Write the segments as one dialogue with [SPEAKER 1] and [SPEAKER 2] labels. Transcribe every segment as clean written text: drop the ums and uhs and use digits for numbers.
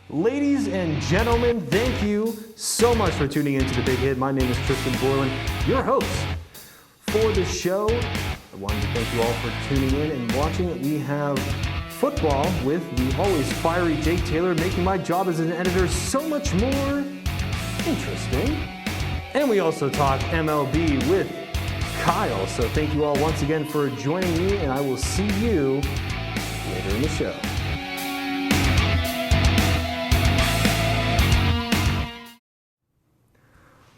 [SPEAKER 1] Ladies and gentlemen, thank you so much for tuning in to The Big Hit. My name is Tristen Borland, your host for the show. I wanted to thank you all for tuning in and watching. We have football with the always fiery Jake Taylor, making my job as an editor so much more interesting. And we also talk MLB with Kyle. So thank you all once again for joining me, and I will see you later in the show.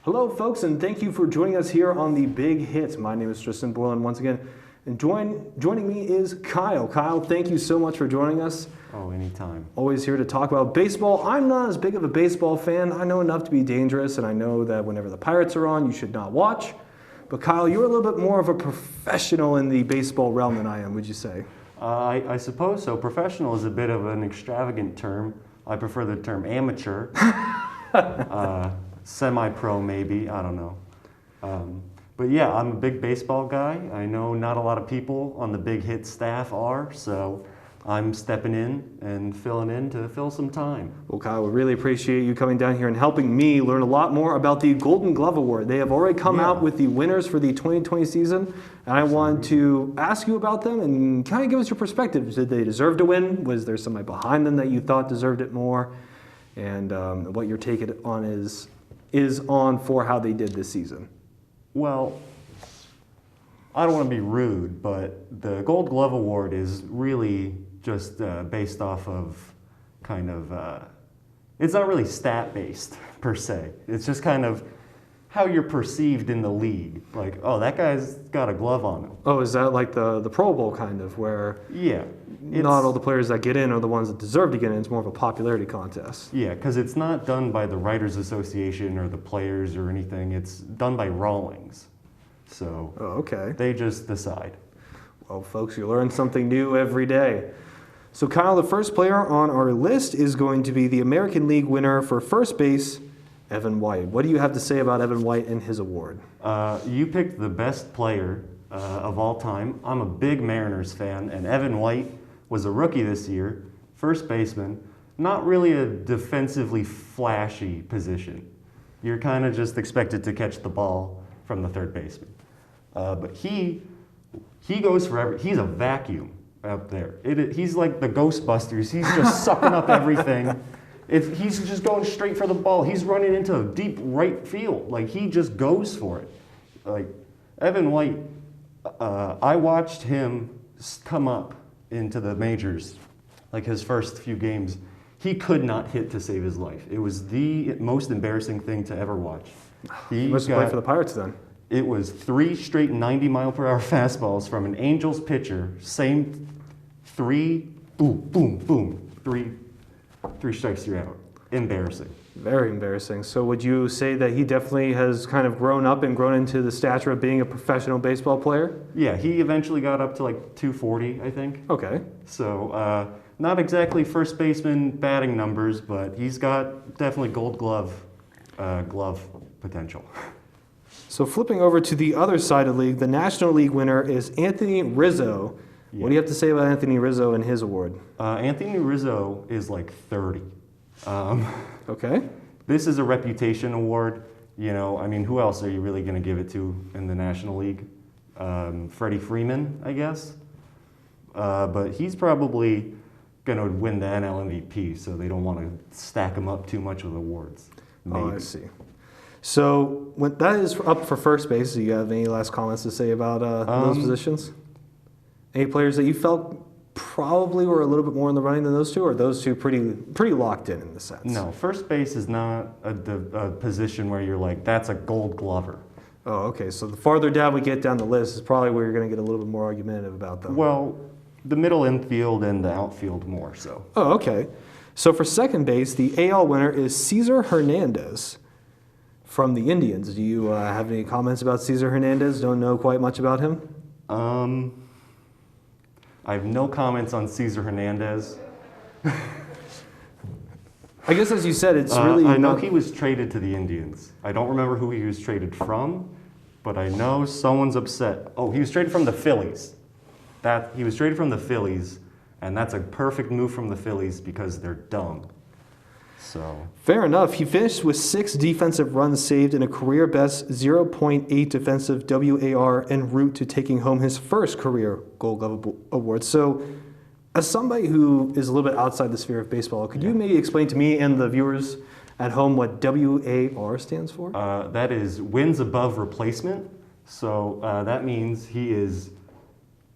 [SPEAKER 1] Hello, folks, and thank you for joining us here on The Big Hit. My name is Tristen Borland once again, and joining me is Kyle. Kyle, thank you so much for joining us.
[SPEAKER 2] Oh, anytime. Always
[SPEAKER 1] here to talk about baseball. I'm not as big of a baseball fan. I know enough to be dangerous, and I know that whenever the Pirates are on, you should not watch. But Kyle, you're a little bit more of a professional in the baseball realm than I am, would you say?
[SPEAKER 2] I suppose so. Professional is a bit of an extravagant term. I prefer the term amateur. Semi-pro maybe, I don't know. But yeah, I'm a big baseball guy. I know not a lot of people on the Big Hit staff are, so I'm stepping in and filling in to fill some time.
[SPEAKER 1] Well, Kyle, we really appreciate you coming down here and helping me learn a lot more about the Golden Glove Award. They have already come out with the winners for the 2020 season, and I wanted to ask you about them and kind of give us your perspective. Did they deserve to win? Was there somebody behind them that you thought deserved it more? And what your take on is on for how they did this season?
[SPEAKER 2] Well, I don't want to be rude, but the Gold Glove Award is really just based off of kind of, it's not really stat-based per se. It's just kind of how you're perceived in the league. Like, oh, that guy's got a glove on him.
[SPEAKER 1] Oh, is that like the Pro Bowl kind of, where not all the players that get in are the ones that deserve to get in? It's more of a popularity contest.
[SPEAKER 2] Yeah, because it's not done by the Writers Association or the players or anything. It's done by Rawlings. So they just decide.
[SPEAKER 1] Well, folks, you learn something new every day. So, Kyle, the first player on our list is going to be the American League winner for first base, Evan White. What do you have to say about Evan White and his award?
[SPEAKER 2] You picked the best player of all time. I'm a big Mariners fan, and Evan White was a rookie this year, first baseman, not really a defensively flashy position. You're kind of just expected to catch the ball from the third baseman. But he goes for he's a vacuum out there. He's like the Ghostbusters. He's just sucking up everything. He's just going straight for the ball. He's running into deep right field. Like, he just goes for it. Like, Evan White, I watched him come up into the majors, like his first few games. He could not hit to save his life. It was the most embarrassing thing to ever watch.
[SPEAKER 1] He must have played for the Pirates then.
[SPEAKER 2] It was 3 straight 90-mile-per-hour fastballs from an Angels pitcher. Same 3, boom, boom, boom. 3 strikes, you're out. Embarrassing.
[SPEAKER 1] Very embarrassing. So would you say that he definitely has kind of grown up and grown into the stature of being a professional baseball player?
[SPEAKER 2] Yeah, he eventually got up to like 240, I think.
[SPEAKER 1] Okay.
[SPEAKER 2] So not exactly first baseman batting numbers, but he's got definitely Gold Glove potential.
[SPEAKER 1] So flipping over to the other side of the league, the National League winner is Anthony Rizzo. Yeah. What do you have to say about Anthony Rizzo and his award?
[SPEAKER 2] Anthony Rizzo is like 30.
[SPEAKER 1] Okay.
[SPEAKER 2] This is a reputation award. You know, I mean, who else are you really going to give it to in the National League? Freddie Freeman, I guess. But he's probably going to win the NL MVP, so they don't want to stack him up too much with awards. Maybe.
[SPEAKER 1] Oh, I see. So when that is up for first base, do you have any last comments to say about those positions? Any players that you felt probably were a little bit more in the running than those two, or are those two pretty locked in the sense?
[SPEAKER 2] No, first base is not a position where you're like, that's a Gold Glover.
[SPEAKER 1] Oh, okay. So the farther down we get down the list is probably where you're going to get a little bit more argumentative about them.
[SPEAKER 2] Well, the middle infield and the outfield more so.
[SPEAKER 1] Oh, okay. So for second base, the AL winner is Cesar Hernandez from the Indians. Do you have any comments about Cesar Hernandez? Don't know quite much about him?
[SPEAKER 2] I have no comments on Cesar Hernandez.
[SPEAKER 1] I guess, as you said, it's really...
[SPEAKER 2] I know he was traded to the Indians. I don't remember who he was traded from, but I know someone's upset. Oh, he was traded from the Phillies. He was traded from the Phillies, and that's a perfect move from the Phillies because they're dumb. So
[SPEAKER 1] Fair enough. He finished with 6 defensive runs saved and a career best 0.8 defensive WAR en route to taking home his first career Gold Glove award. So, as somebody who is a little bit outside the sphere of baseball, could you maybe explain to me and the viewers at home what WAR stands for?
[SPEAKER 2] that is wins above replacement. So that means he is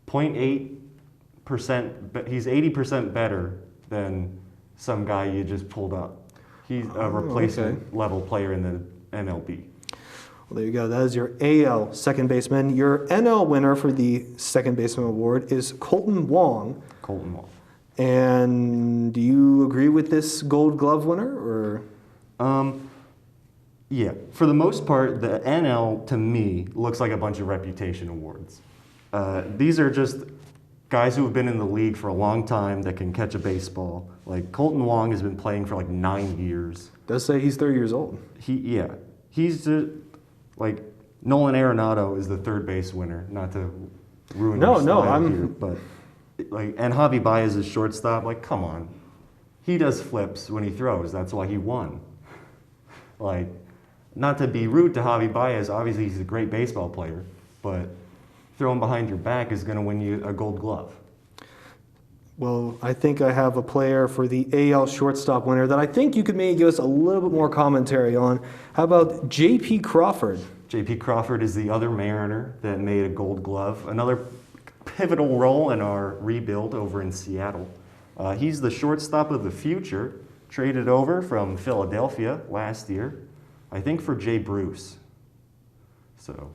[SPEAKER 2] 0.8%, he's 80% better than some guy you just pulled up. He's a replacement level player in the MLB.
[SPEAKER 1] Well, there you go. That is your AL second baseman. Your NL winner for the second baseman award is Colton Wong.
[SPEAKER 2] Colton Wong.
[SPEAKER 1] And do you agree with this Gold Glove winner, or?
[SPEAKER 2] Yeah, for the most part, the NL to me looks like a bunch of reputation awards. These are just guys who have been in the league for a long time that can catch a baseball. Like Colton Wong has been playing for like 9 years.
[SPEAKER 1] Does say he's 30 years old.
[SPEAKER 2] He's like Nolan Arenado is the third base winner. Not to ruin
[SPEAKER 1] No,
[SPEAKER 2] your
[SPEAKER 1] no,
[SPEAKER 2] style here, but like, and Javi Baez is shortstop. Like, come on, he does flips when he throws. That's why he won. Like, not to be rude to Javi Baez, obviously he's a great baseball player, but throwing behind your back is going to win you a Gold Glove.
[SPEAKER 1] Well, I think I have a player for the AL shortstop winner that I think you could maybe give us a little bit more commentary on. How about J.P. Crawford?
[SPEAKER 2] J.P. Crawford is the other Mariner that made a Gold Glove, another pivotal role in our rebuild over in Seattle. He's the shortstop of the future, traded over from Philadelphia last year, I think for Jay Bruce. So,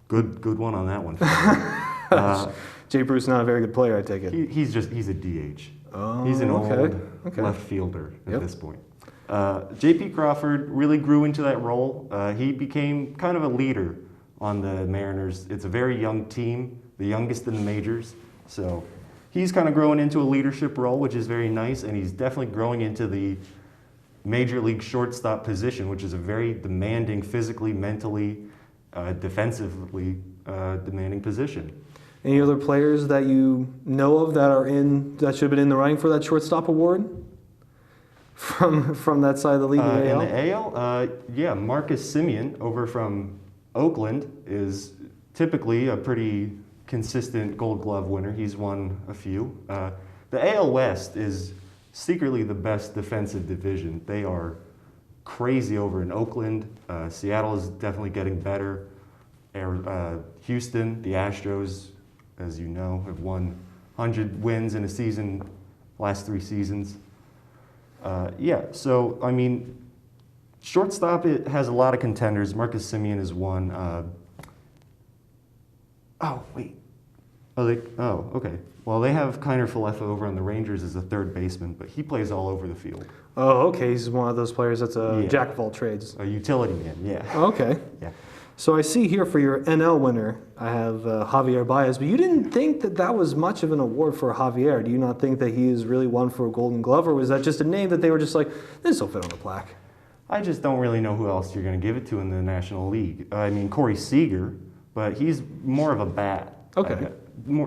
[SPEAKER 2] good one on that one.
[SPEAKER 1] Jay Bruce, not a very good player, I take it.
[SPEAKER 2] He's a DH.
[SPEAKER 1] Oh,
[SPEAKER 2] He's an old
[SPEAKER 1] okay.
[SPEAKER 2] left fielder at this point. J.P. Crawford really grew into that role. He became kind of a leader on the Mariners. It's a very young team, the youngest in the majors. So he's kind of growing into a leadership role, which is very nice, and he's definitely growing into the major league shortstop position, which is a very demanding, physically, mentally, defensively demanding position.
[SPEAKER 1] Any other players that you know of that should have been in the running for that shortstop award from that side of the league?
[SPEAKER 2] In the AL, Marcus Semien over from Oakland is typically a pretty consistent Gold Glove winner. He's won a few. The AL West is secretly the best defensive division. They are crazy over in Oakland. Seattle is definitely getting better. Houston, the Astros, as you know, have won 100 wins in a season, last 3 seasons. So, I mean, shortstop, it has a lot of contenders. Marcus Semien is one. Okay. Well, they have Kiner Falefa over on the Rangers as a third baseman, but he plays all over the field.
[SPEAKER 1] Oh, okay. He's one of those players that's a jack of all trades.
[SPEAKER 2] A utility man, yeah.
[SPEAKER 1] Okay.
[SPEAKER 2] Yeah.
[SPEAKER 1] So I see here for your NL winner, I have Javier Baez, but you didn't think that was much of an award for Javier. Do you not think that he is really one for a Golden Glove, or was that just a name that they were just like, this will fit on the plaque?
[SPEAKER 2] I just don't really know who else you're going to give it to in the National League. I mean, Corey Seager, but he's more of a bat.
[SPEAKER 1] Okay.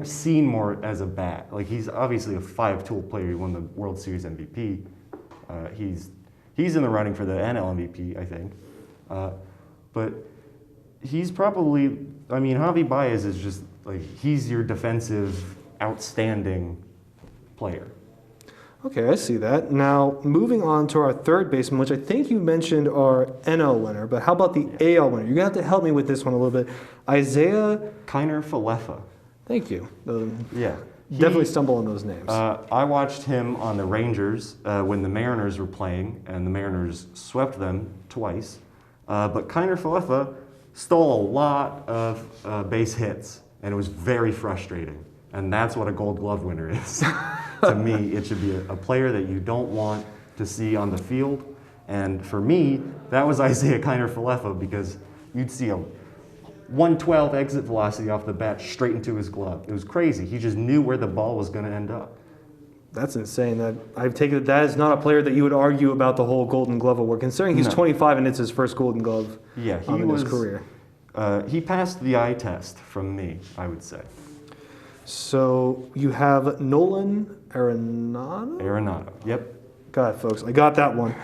[SPEAKER 2] Seen more as a bat. Like, he's obviously a 5-tool player. He won the World Series MVP. He's in the running for the NL MVP, I think. But he's probably, I mean, Javi Baez is just, like, he's your defensive, outstanding player.
[SPEAKER 1] Okay, I see that. Now, moving on to our third baseman, which I think you mentioned our NL winner, but how about the AL winner? You're going to have to help me with this one a little bit. Isaiah
[SPEAKER 2] Kiner Falefa.
[SPEAKER 1] Thank you.
[SPEAKER 2] Yeah.
[SPEAKER 1] Definitely stumble on those names.
[SPEAKER 2] I watched him on the Rangers when the Mariners were playing, and the Mariners swept them twice. But Kiner Falefa stole a lot of base hits, and it was very frustrating. And that's what a Gold Glove winner is. To me, it should be a player that you don't want to see on the field. And for me, that was Isaiah Kiner Falefa, because you'd see a 112 exit velocity off the bat straight into his glove. It was crazy. He just knew where the ball was going to end up.
[SPEAKER 1] That's insane. I've taken that is not a player that you would argue about the whole Golden Glove award, considering he's 25 and it's his first Golden Glove in his career.
[SPEAKER 2] He passed the eye test from me, I would say.
[SPEAKER 1] So you have Nolan Arenado?
[SPEAKER 2] Arenado, yep.
[SPEAKER 1] God, folks, I got that one.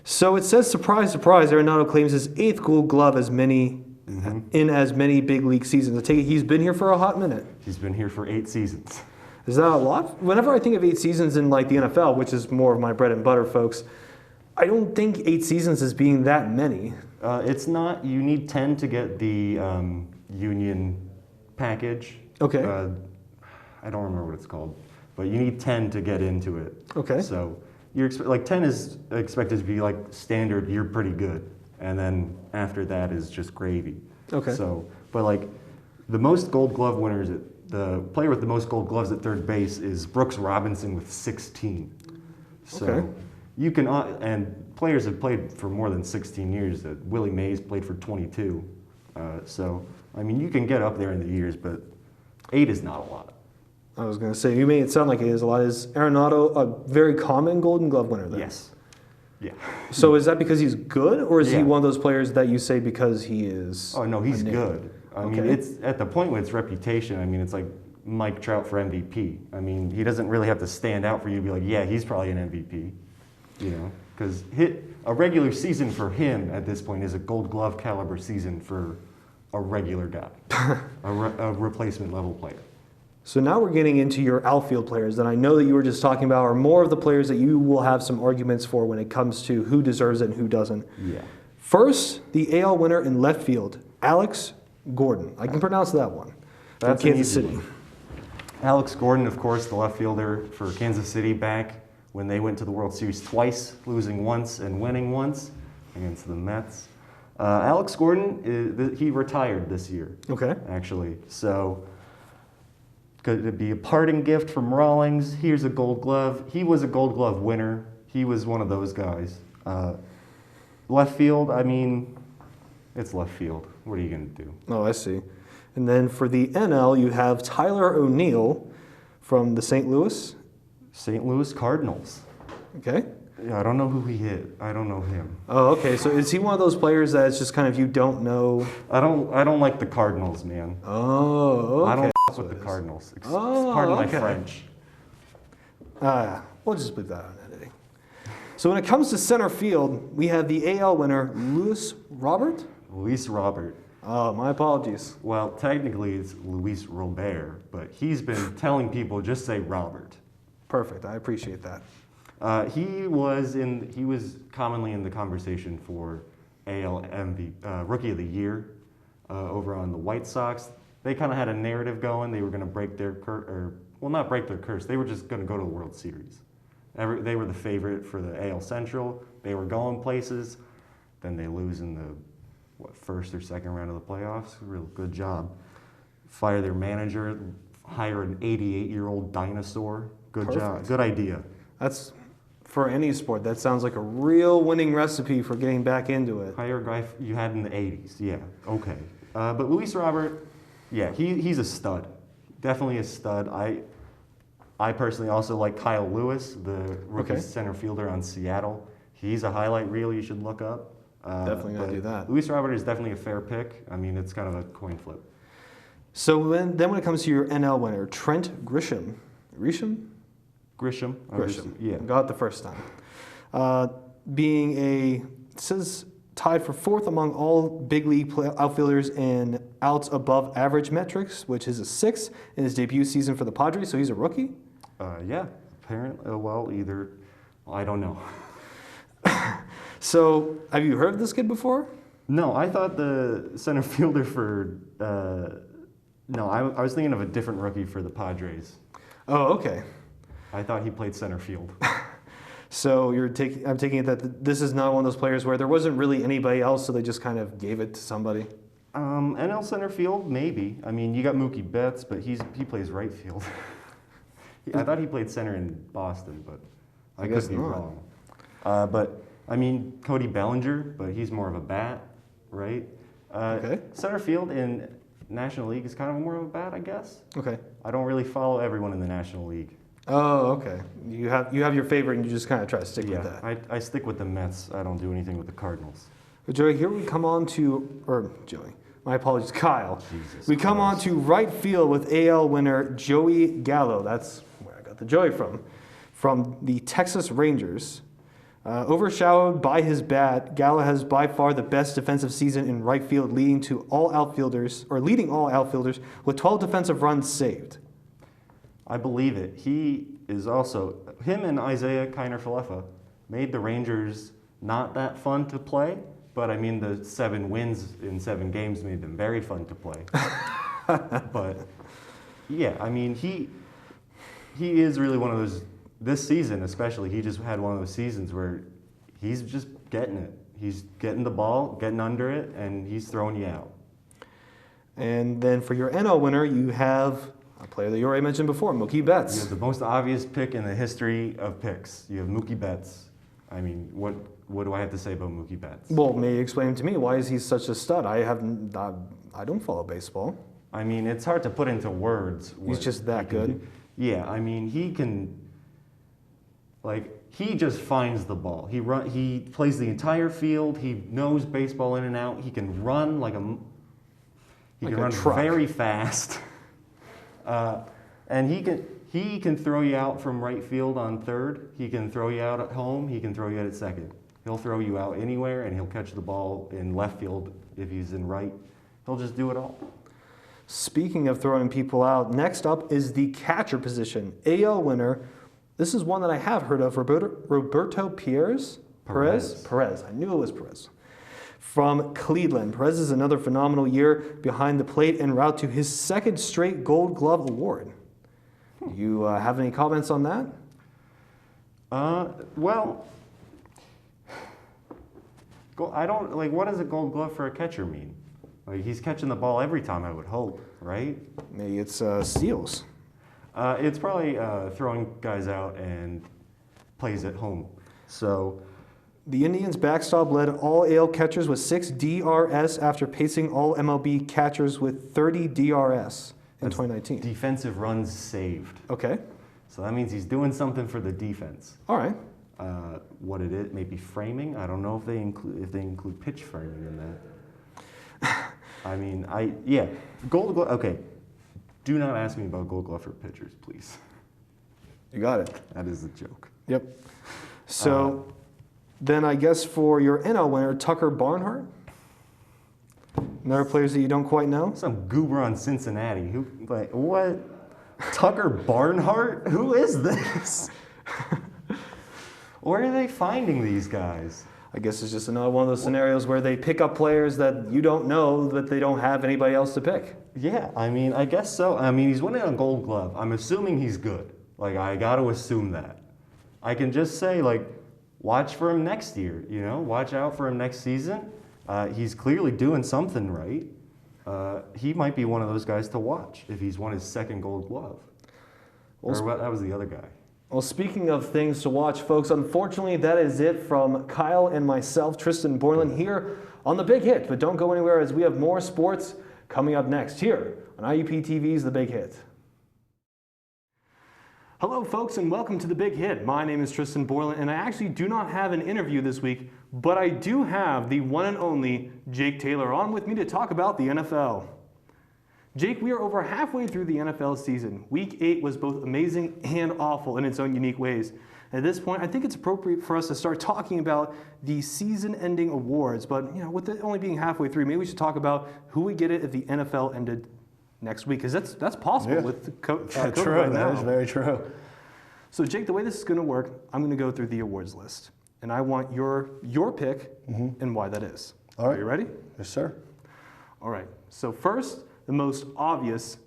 [SPEAKER 1] So it says, surprise, surprise, Arenado claims his 8th Gold Glove in as many big league seasons. I take it he's been here for a hot minute.
[SPEAKER 2] He's been here for 8 seasons.
[SPEAKER 1] Is that a lot? Whenever I think of 8 seasons in like the NFL, which is more of my bread and butter, folks, I don't think 8 seasons as being that many.
[SPEAKER 2] It's not. You need 10 to get the union package.
[SPEAKER 1] Okay.
[SPEAKER 2] I don't remember what it's called, but you need 10 to get into it.
[SPEAKER 1] Okay.
[SPEAKER 2] So you're like 10 is expected to be like standard. You're pretty good, and then after that is just gravy.
[SPEAKER 1] Okay.
[SPEAKER 2] So, but like the most Gold Glove winners, the player with the most Gold Gloves at third base is Brooks Robinson with 16. So
[SPEAKER 1] Okay.
[SPEAKER 2] you can, and players have played for more than 16 years. Willie Mays played for 22. So I mean, you can get up there in the years, but 8 is not a lot.
[SPEAKER 1] I was going to say, you made it sound like it is a lot. Is Arenado a very common Golden Glove winner then?
[SPEAKER 2] Yes. Yeah.
[SPEAKER 1] So is that because he's good, or is he
[SPEAKER 2] Yeah.
[SPEAKER 1] one of those players that you say because he is?
[SPEAKER 2] Oh no, he's
[SPEAKER 1] a name?
[SPEAKER 2] good. I mean,
[SPEAKER 1] Okay.
[SPEAKER 2] it's at the point with its reputation. I mean, it's like Mike Trout for MVP. I mean, he doesn't really have to stand out for you to be like, yeah, he's probably an MVP. You know, because a regular season for him at this point is a Gold Glove caliber season for a regular guy, a replacement level player.
[SPEAKER 1] So now we're getting into your outfield players that I know that you were just talking about are more of the players that you will have some arguments for when it comes to who deserves it and who doesn't.
[SPEAKER 2] Yeah.
[SPEAKER 1] First, the AL winner in left field, Alex Gordon. I can pronounce that one. From
[SPEAKER 2] That's an
[SPEAKER 1] Kansas
[SPEAKER 2] easy
[SPEAKER 1] City.
[SPEAKER 2] one. Alex Gordon, of course, the left fielder for Kansas City back when they went to the World Series twice, losing once and winning once against the Mets. Alex Gordon, he retired this year,
[SPEAKER 1] Okay.
[SPEAKER 2] actually. So could it be a parting gift from Rawlings? Here's a Gold Glove. He was a Gold Glove winner. He was one of those guys. Left field, I mean, it's left field. What are you going to do?
[SPEAKER 1] Oh, I see. And then for the NL, you have Tyler O'Neill from the St. Louis.
[SPEAKER 2] St. Louis Cardinals.
[SPEAKER 1] Okay.
[SPEAKER 2] Yeah, I don't know who he hit. I don't know him.
[SPEAKER 1] Oh, okay. So is he one of those players that it's just kind of you don't know?
[SPEAKER 2] I don't like the Cardinals, man.
[SPEAKER 1] Oh, okay.
[SPEAKER 2] I don't
[SPEAKER 1] That's
[SPEAKER 2] fuck with
[SPEAKER 1] what
[SPEAKER 2] the
[SPEAKER 1] it is.
[SPEAKER 2] Cardinals.
[SPEAKER 1] Oh,
[SPEAKER 2] Pardon my
[SPEAKER 1] okay.
[SPEAKER 2] French.
[SPEAKER 1] We'll just leave that on editing. So when it comes to center field, we have the AL winner, Luis Robert.
[SPEAKER 2] Luis Robert.
[SPEAKER 1] Oh, my apologies.
[SPEAKER 2] Well, technically it's Luis Robert, but he's been telling people just say Robert.
[SPEAKER 1] Perfect. I appreciate that.
[SPEAKER 2] He was commonly in the conversation for AL Rookie of the Year over on the White Sox. They kind of had a narrative going. They were going to break their not break their curse. They were just going to go to the World Series. They were the favorite for the AL Central. They were going places. Then they lose in the first or second round of the playoffs. Real good job. Fire their manager. Hire an 88-year-old dinosaur. Good job.
[SPEAKER 1] Perfect.
[SPEAKER 2] Good idea.
[SPEAKER 1] That's, for any sport, that sounds like a real winning recipe for getting back into it.
[SPEAKER 2] Hire a guy you had in the 80s. Yeah, okay. But Luis Robert, yeah, he's a stud. Definitely a stud. I personally also like Kyle Lewis, the rookie center fielder on Seattle. He's a highlight reel you should look up.
[SPEAKER 1] Definitely going to do that.
[SPEAKER 2] Luis Robert is definitely a fair pick. I mean, it's kind of a coin flip.
[SPEAKER 1] So then when it comes to your NL winner, Trent Grisham.
[SPEAKER 2] Grisham. Yeah.
[SPEAKER 1] Got it the first time. It says tied for 4th among all big league outfielders in outs above average metrics, which is a 6th in his debut season for the Padres, so he's a rookie?
[SPEAKER 2] Yeah, apparently, I don't know.
[SPEAKER 1] So, have you heard of this kid before?
[SPEAKER 2] No, I thought the center fielder for, I was thinking of a different rookie for the Padres.
[SPEAKER 1] Oh, okay.
[SPEAKER 2] I thought he played center field.
[SPEAKER 1] So I'm taking it that this is not one of those players where there wasn't really anybody else, so they just kind of gave it to somebody.
[SPEAKER 2] NL center field, maybe. I mean, you got Mookie Betts, but he plays right field. I thought he played center in Boston, but I
[SPEAKER 1] guess
[SPEAKER 2] could be
[SPEAKER 1] not.
[SPEAKER 2] wrong. But I mean, Cody Bellinger, but he's more of a bat, right?
[SPEAKER 1] Okay.
[SPEAKER 2] Center field in National League is kind of more of a bat, I guess.
[SPEAKER 1] Okay.
[SPEAKER 2] I don't really follow everyone in the National League.
[SPEAKER 1] Oh, okay. You have your favorite, and you just kind of try to stick with that.
[SPEAKER 2] I stick with the Mets. I don't do anything with the Cardinals.
[SPEAKER 1] But Joey, here we come on to, Joey, my apologies, Kyle.
[SPEAKER 2] Jesus
[SPEAKER 1] we come
[SPEAKER 2] Christ.
[SPEAKER 1] on to right field with AL winner Joey Gallo. That's where I got the Joey from. from the Texas Rangers. Overshadowed by his bat, Gala has by far the best defensive season in right field, leading all outfielders with 12 defensive runs saved.
[SPEAKER 2] I believe it. He is also, him and Isaiah Kiner-Falefa made the Rangers not that fun to play, but I mean the 7 wins in 7 games made them very fun to play. But yeah, I mean he is really one of those. This season especially, he just had one of those seasons where he's just getting it. He's getting the ball, getting under it, and he's throwing you out.
[SPEAKER 1] And then for your NL winner, you have a player that you already mentioned before, Mookie Betts.
[SPEAKER 2] You have the most obvious pick in the history of picks. You have Mookie Betts. I mean, what do I have to say about Mookie Betts?
[SPEAKER 1] Well, may you explain to me why is he such a stud? I don't follow baseball.
[SPEAKER 2] I mean, it's hard to put into words.
[SPEAKER 1] He's just that good.
[SPEAKER 2] Yeah, I mean, he can. He just finds the ball. He plays the entire field. He knows baseball in and out. He can run he can run very fast. And he can throw you out from right field on third. He can throw you out at home. He can throw you out at second. He'll throw you out anywhere, and he'll catch the ball in left field if he's in right. He'll just do it all.
[SPEAKER 1] Speaking of throwing people out, next up is the catcher position. AL winner. This is one that I have heard of, Roberto Perez. I knew it was Perez. From Cleveland. Perez is another phenomenal year behind the plate en route to his 2nd straight Gold Glove award. You have any comments on that?
[SPEAKER 2] Well, what does a Gold Glove for a catcher mean? He's catching the ball every time, I would hope, right?
[SPEAKER 1] Maybe it's steals.
[SPEAKER 2] It's probably throwing guys out and plays at home. So,
[SPEAKER 1] the Indians' backstop led all AL catchers with 6 DRS after pacing all MLB catchers with 30 DRS in 2019.
[SPEAKER 2] Defensive runs saved.
[SPEAKER 1] Okay.
[SPEAKER 2] So that means he's doing something for the defense.
[SPEAKER 1] All right.
[SPEAKER 2] What it is, maybe framing. I don't know if they include pitch framing in that. I mean, Gold Glove. Okay. Do not ask me about Gold Glove for pitchers, please.
[SPEAKER 1] You got it.
[SPEAKER 2] That is a joke.
[SPEAKER 1] Yep. So then I guess for your NL winner, Tucker Barnhart. Another players that you don't quite know?
[SPEAKER 2] Some goober on Cincinnati. What? Tucker Barnhart? Who is this? Where are they finding these guys?
[SPEAKER 1] I guess it's just another one of those scenarios where they pick up players that you don't know, but they don't have anybody else to pick.
[SPEAKER 2] Yeah, I mean, I guess so. I mean, he's winning a Gold Glove. I'm assuming he's good. I got to assume that. I can just say, watch for him next year, Watch out for him next season. He's clearly doing something right. He might be one of those guys to watch if he's won his 2nd Gold Glove. That was the other guy.
[SPEAKER 1] Well, speaking of things to watch, folks, unfortunately, that is it from Kyle and myself, Tristen Borland, here on The Big Hit. But don't go anywhere as we have more sports coming up next here on IUP-TV's The Big Hit. Hello, folks, and welcome to The Big Hit. My name is Tristen Borland, and I actually do not have an interview this week, but I do have the one and only Jake Taylor on with me to talk about the NFL. Jake, we are over halfway through the NFL season. Week 8 was both amazing and awful in its own unique ways. At this point, I think it's appropriate for us to start talking about the season-ending awards, but with it only being halfway through, maybe we should talk about who would get it if the NFL ended next week, because that's possible with COVID
[SPEAKER 3] true.
[SPEAKER 1] Right now.
[SPEAKER 3] That is very true.
[SPEAKER 1] So, Jake, the way this is going to work, I'm going to go through the awards list, and I want your pick and why that is.
[SPEAKER 3] All right.
[SPEAKER 1] Are you ready?
[SPEAKER 3] Yes, sir.
[SPEAKER 1] All right. So first, the most obvious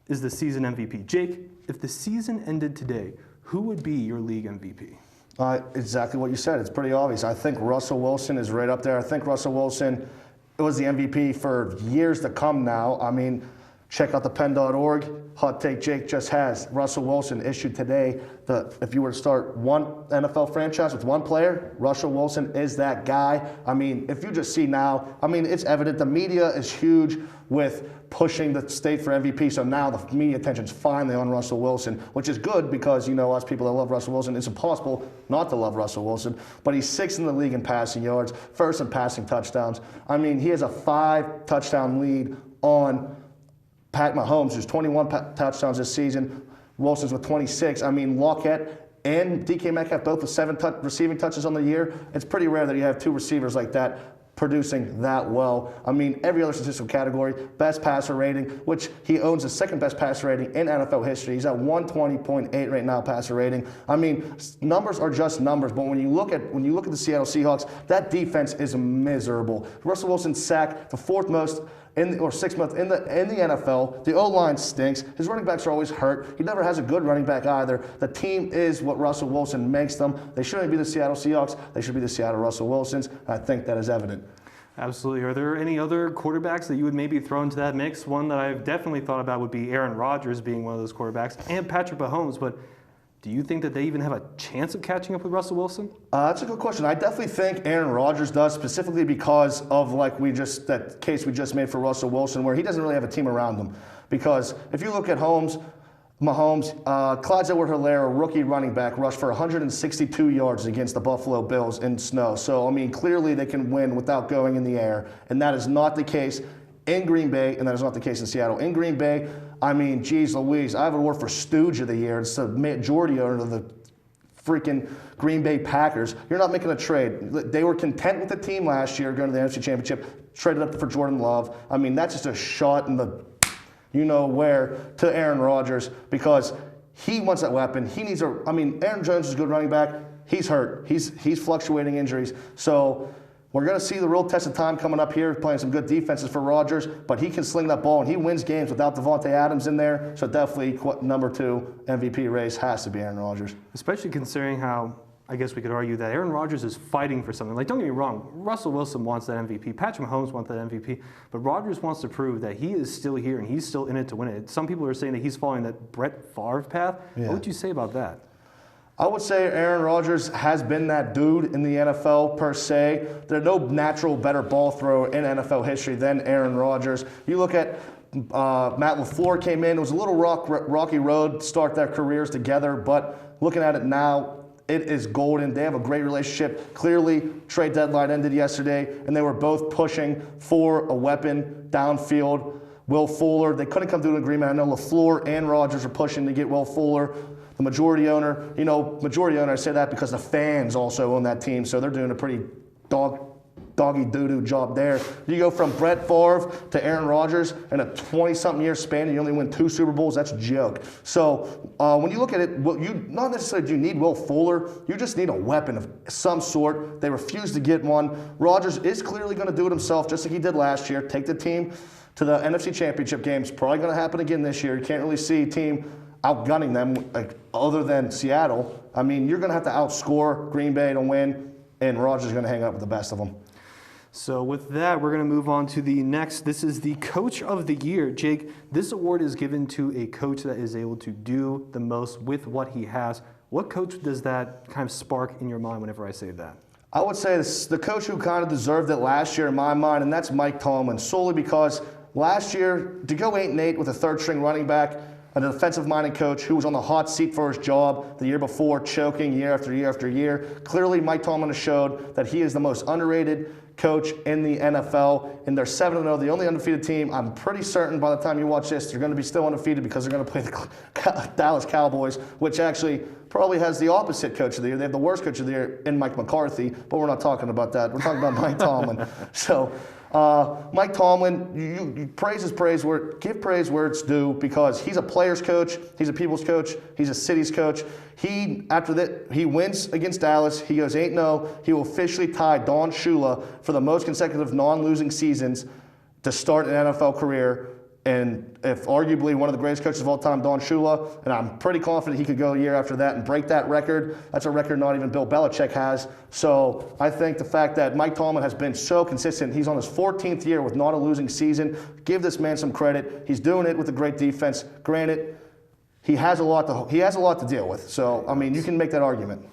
[SPEAKER 1] is the season MVP. Jake, if the season ended today, who would be your league MVP?
[SPEAKER 3] Exactly what you said. It's pretty obvious. I think Russell Wilson is right up there. I think Russell Wilson was the MVP for years to come now. I mean, check out the pen.org. Hot take Jake just has. Russell Wilson issued today if you were to start one NFL franchise with one player, Russell Wilson is that guy. I mean, if you just see now, it's evident the media is huge with pushing the state for MVP. So now the media attention's finally on Russell Wilson, which is good because, us people that love Russell Wilson, it's impossible not to love Russell Wilson. But he's 6th in the league in passing yards, 1st in passing touchdowns. He has a 5-touchdown lead on Pat Mahomes, who's 21 touchdowns this season. Wilson's with 26. Luckett and DK Metcalf both with 7 receiving touches on the year. It's pretty rare that you have 2 receivers like that producing that well. I mean, every other statistical category, best passer rating, which he owns the 2nd best passer rating in NFL history. He's at 120.8 right now passer rating. I mean, numbers are just numbers, but when you look at the Seattle Seahawks, that defense is miserable. Russell Wilson sacked the 4th most or 6th most in the NFL. The O-line stinks. His running backs are always hurt. He never has a good running back either. The team is what Russell Wilson makes them. They shouldn't be the Seattle Seahawks. They should be the Seattle Russell Wilsons. And I think that is evident.
[SPEAKER 1] Absolutely. Are there any other quarterbacks that you would maybe throw into that mix? One that I've definitely thought about would be Aaron Rodgers being one of those quarterbacks, and Patrick Mahomes, but do you think that they even have a chance of catching up with Russell Wilson?
[SPEAKER 3] That's a good question. I definitely think Aaron Rodgers does, specifically because of that case we just made for Russell Wilson, where he doesn't really have a team around him. Because if you look at Mahomes, Clyde Edwards-Helaire, a rookie running back, rushed for 162 yards against the Buffalo Bills in snow. So, I mean, clearly they can win without going in the air, and that is not the case in Green Bay, and that is not the case in Seattle. In Green Bay, I mean, geez Louise, I have an award for Stooge of the Year. It's the majority owner of the freaking Green Bay Packers. You're not making a trade. They were content with the team last year going to the NFC Championship, traded up for Jordan Love. I mean, that's just a shot in the you-know-where to Aaron Rodgers, because he wants that weapon. He needs Aaron Jones is a good running back. He's hurt. He's fluctuating injuries. So we're going to see the real test of time coming up here, playing some good defenses for Rodgers, but he can sling that ball, and he wins games without Devontae Adams in there. So definitely number 2 MVP race has to be Aaron Rodgers.
[SPEAKER 1] Especially considering how, I guess we could argue that Aaron Rodgers is fighting for something. Like, don't get me wrong, Russell Wilson wants that MVP, Patrick Mahomes wants that MVP, but Rodgers wants to prove that he is still here and he's still in it to win it. Some people are saying that he's following that Brett Favre path. Yeah. What would you say about that?
[SPEAKER 3] I would say Aaron Rodgers has been that dude in the NFL per se. There's no natural better ball thrower in NFL history than Aaron Rodgers. You look at Matt LaFleur came in. It was a little rocky road to start their careers together, but looking at it now, it is golden. They have a great relationship. Clearly, trade deadline ended yesterday, and they were both pushing for a weapon downfield. Will Fuller, they couldn't come to an agreement. I know LaFleur and Rodgers are pushing to get Will Fuller. The majority owner, I say that because the fans also own that team, so they're doing a pretty doggy doo-doo job there. You go from Brett Favre to Aaron Rodgers in a 20-something year span, and you only win 2 Super Bowls. That's a joke. So when you look at it, you not necessarily do you need Will Fuller. You just need a weapon of some sort. They refuse to get one. Rodgers is clearly going to do it himself, just like he did last year. Take the team to the NFC Championship games. Probably going to happen again this year. You can't really see a team outgunning them, other than Seattle. I mean, you're going to have to outscore Green Bay to win, and Rodgers is going to hang up with the best of them.
[SPEAKER 1] So with that, we're going to move on to the next. This is the Coach of the Year. Jake, this award is given to a coach that is able to do the most with what he has. What coach does that kind of spark in your mind whenever I say that?
[SPEAKER 3] I would say this, the coach who kind of deserved it last year in my mind, and that's Mike Tomlin, solely because last year, to go 8-8 with a third-string running back, a defensive-minded coach who was on the hot seat for his job the year before, choking year after year after year. Clearly, Mike Tomlin has showed that he is the most underrated coach in the NFL, and they're 7-0, the only undefeated team. I'm pretty certain by the time you watch this, they're going to be still undefeated because they're going to play the Dallas Cowboys, which actually probably has the opposite coach of the year. They have the worst coach of the year in Mike McCarthy, but we're not talking about that. We're talking about Mike Tomlin. So Mike Tomlin, you praise his praise where, give praise where it's due, because he's a player's coach, he's a people's coach, he's a city's coach. After that, he wins against Dallas. He goes 8-0. He will officially tie Don Shula for the most consecutive non-losing seasons to start an NFL career. And if arguably one of the greatest coaches of all time, Don Shula, and I'm pretty confident he could go a year after that and break that record. That's a record not even Bill Belichick has. So I think the fact that Mike Tomlin has been so consistent, he's on his 14th year with not a losing season. Give this man some credit. He's doing it with a great defense. Granted, he has a lot to deal with. So I mean, you can make that argument.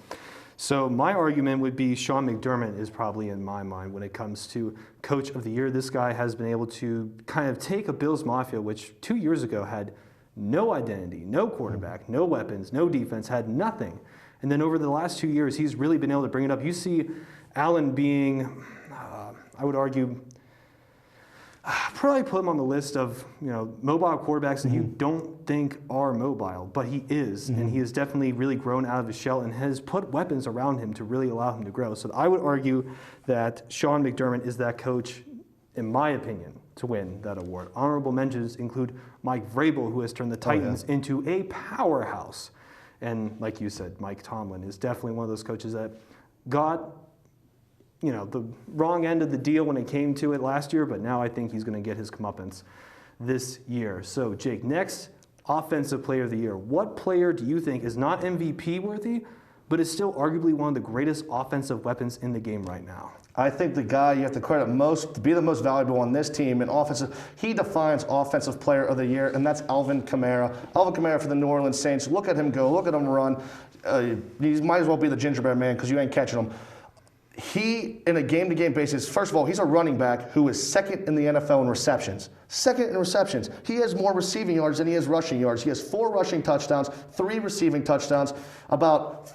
[SPEAKER 1] So my argument would be Sean McDermott is probably in my mind when it comes to Coach of the Year. This guy has been able to kind of take a Bills Mafia, which 2 years ago had no identity, no quarterback, no weapons, no defense, had nothing. And then over the last 2 years, he's really been able to bring it up. You see Allen being, I would argue, Probably put him on the list of mobile quarterbacks that you don't think are mobile, but he is, and he has definitely really grown out of his shell and has put weapons around him to really allow him to grow. So I would argue that Sean McDermott is that coach, in my opinion, to win that award. Honorable mentions include Mike Vrabel, who has turned the Titans into a powerhouse, and like you said, Mike Tomlin is definitely one of those coaches that got the wrong end of the deal when it came to it last year, but now I think he's going to get his comeuppance this year. So, Jake, next, Offensive Player of the Year. What player do you think is not MVP worthy, but is still arguably one of the greatest offensive weapons in the game right now?
[SPEAKER 3] I think the guy you have to credit most to be the most valuable on this team in offensive, he defines Offensive Player of the Year, and that's Alvin Kamara. Alvin Kamara for the New Orleans Saints. Look at him go. Look at him run. He might as well be the gingerbread man because you ain't catching him. He, in a game-to-game basis, first of all, he's a running back who is second in the NFL in receptions. Second in receptions. He has more receiving yards than he has rushing yards. He has 4 rushing touchdowns, 3 receiving touchdowns, about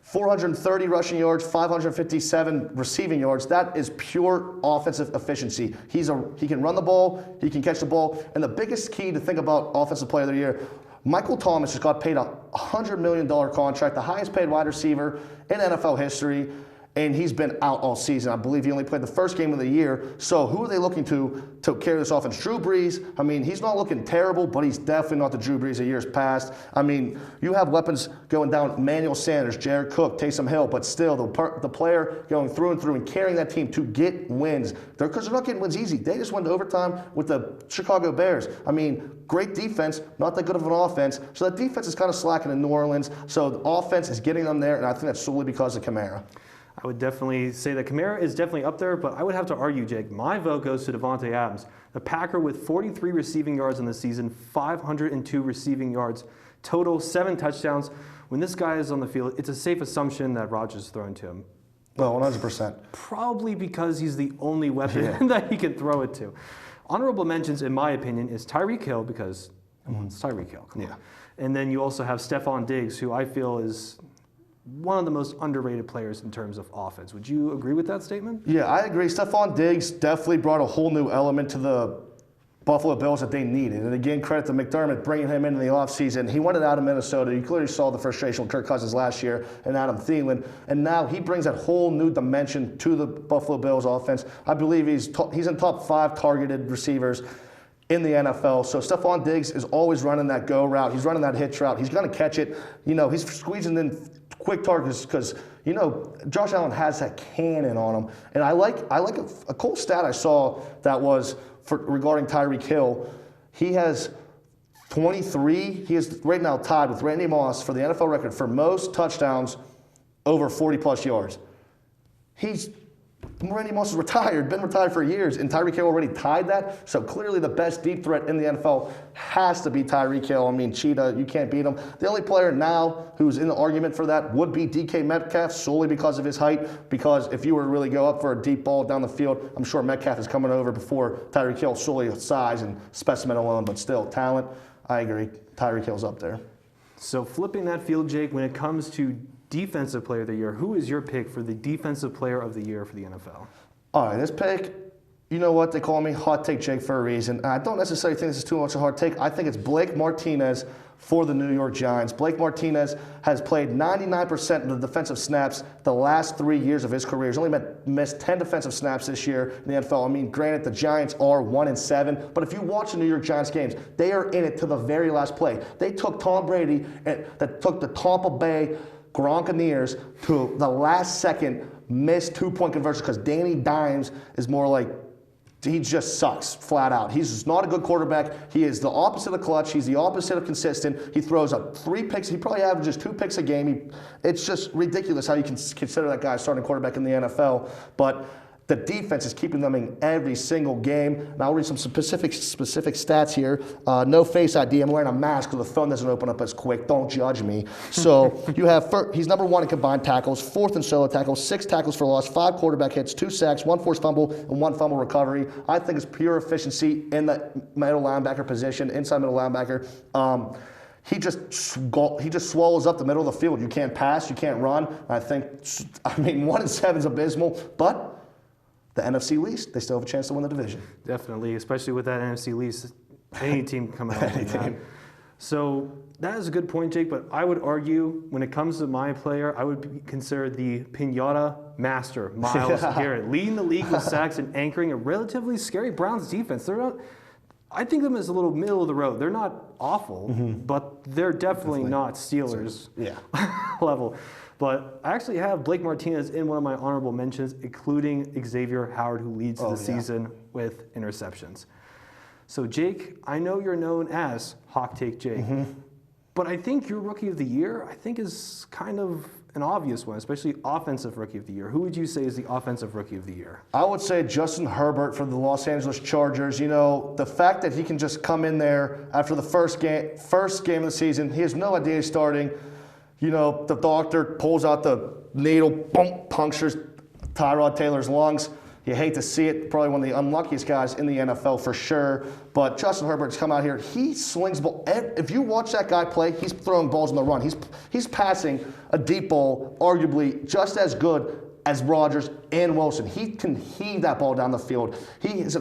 [SPEAKER 3] 430 rushing yards, 557 receiving yards. That is pure offensive efficiency. He can run the ball, he can catch the ball, and the biggest key to think about Offensive Player of the Year, Michael Thomas just got paid a $100 million contract, the highest paid wide receiver in NFL history. And he's been out all season. I believe he only played the first game of the year. So who are they looking to carry this offense? Drew Brees, I mean, he's not looking terrible, but he's definitely not the Drew Brees of years past. I mean, you have weapons going down, Emmanuel Sanders, Jared Cook, Taysom Hill, but still the player going through and through and carrying that team to get wins. Because they're not getting wins easy. They just went to overtime with the Chicago Bears. I mean, great defense, not that good of an offense. So that defense is kind of slacking in New Orleans. So the offense is getting them there, and I think that's solely because of Kamara.
[SPEAKER 1] I would definitely say that Kamara is definitely up there, but I would have to argue, Jake, my vote goes to Devontae Adams, the Packer with 43 receiving yards in the season, 502 receiving yards, total 7 touchdowns. When this guy is on the field, it's a safe assumption that Rodgers is throwing to him.
[SPEAKER 3] Well, 100%.
[SPEAKER 1] Probably because he's the only weapon that he can throw it to. Honorable mentions, in my opinion, is Tyreek Hill, because it's Tyreek Hill. Come on. And then you also have Stephon Diggs, who I feel is one of the most underrated players in terms of offense. Would you agree with that statement?
[SPEAKER 3] Yeah, I agree. Stephon Diggs definitely brought a whole new element to the Buffalo Bills that they needed. And again, credit to McDermott bringing him into the offseason. He wanted out of Minnesota. You clearly saw the frustration with Kirk Cousins last year and Adam Thielen. And now he brings that whole new dimension to the Buffalo Bills offense. I believe he's in top 5 targeted receivers in the NFL. So Stephon Diggs is always running that go route. He's running that hitch route. He's going to catch it. He's squeezing in quick targets because, Josh Allen has that cannon on him. And I like a cool stat I saw that was regarding Tyreek Hill. He has 23. He is right now tied with Randy Moss for the NFL record for most touchdowns over 40-plus yards. Randy Moss is been retired for years, and Tyreek Hill already tied that. So clearly the best deep threat in the NFL has to be Tyreek Hill. I mean, Cheetah, you can't beat him. The only player now who's in the argument for that would be DK Metcalf, solely because of his height. Because if you were to really go up for a deep ball down the field, I'm sure Metcalf is coming over before Tyreek Hill, solely size and specimen alone, but still talent. I agree. Tyreek Hill's up there.
[SPEAKER 1] So flipping that field, Jake, when it comes to Defensive Player of the Year, who is your pick for the Defensive Player of the Year for the NFL?
[SPEAKER 3] All right, this pick, you know what? They call me Hot Take Jake for a reason. I don't necessarily think this is too much a hard take. I think it's Blake Martinez for the New York Giants. Blake Martinez has played 99% of the defensive snaps the last 3 years of his career. He's only missed 10 defensive snaps this year in the NFL. I mean, granted, the Giants are 1-7, but if you watch the New York Giants games, they are in it to the very last play. They took Tom Brady, that took the Tampa Bay Gronkaneers to the last second missed 2-point conversion because Danny Dimes is more like, he just sucks flat out. He's just not a good quarterback. He is the opposite of clutch. He's the opposite of consistent. He throws up 3 picks. He probably averages 2 picks a game. It's just ridiculous how you can consider that guy a starting quarterback in the NFL. But the defense is keeping them in every single game. And I'll read some specific stats here. No face ID. I'm wearing a mask so the phone doesn't open up as quick. Don't judge me. So you have, he's number 1 in combined tackles, 4th in solo tackles, 6 tackles for loss, 5 quarterback hits, 2 sacks, 1 forced fumble, and 1 fumble recovery. I think it's pure efficiency in the middle linebacker position, inside middle linebacker. He just swallows up the middle of the field. You can't pass, you can't run. 1-7 is abysmal, but the NFC least, they still have a chance to win the division.
[SPEAKER 1] Definitely, especially with that NFC least, any team come out and do that. So that is a good point, Jake, but I would argue when it comes to my player, I would consider the pinata master, Myles Garrett, leading the league with sacks and anchoring a relatively scary Browns defense. They're not, I think of them as a little middle of the road. They're not awful, but they're definitely not Steelers level. But I actually have Blake Martinez in one of my honorable mentions, including Xavier Howard, who leads the season with interceptions. So, Jake, I know you're known as Hawk Take Jake, but I think your Rookie of the Year, I think, is kind of an obvious one, especially Offensive Rookie of the Year. Who would you say is the Offensive Rookie of the Year?
[SPEAKER 3] I would say Justin Herbert for the Los Angeles Chargers. You know, the fact that he can just come in there after the first game of the season, he has no idea he's starting. You know, the doctor pulls out the needle, boom, punctures Tyrod Taylor's lungs. You hate to see it. Probably one of the unluckiest guys in the NFL for sure. But Justin Herbert's come out here. He slings ball. If you watch that guy play, he's throwing balls on the run. He's passing a deep ball, arguably just as good as Rodgers and Wilson. He can heave that ball down the field. He is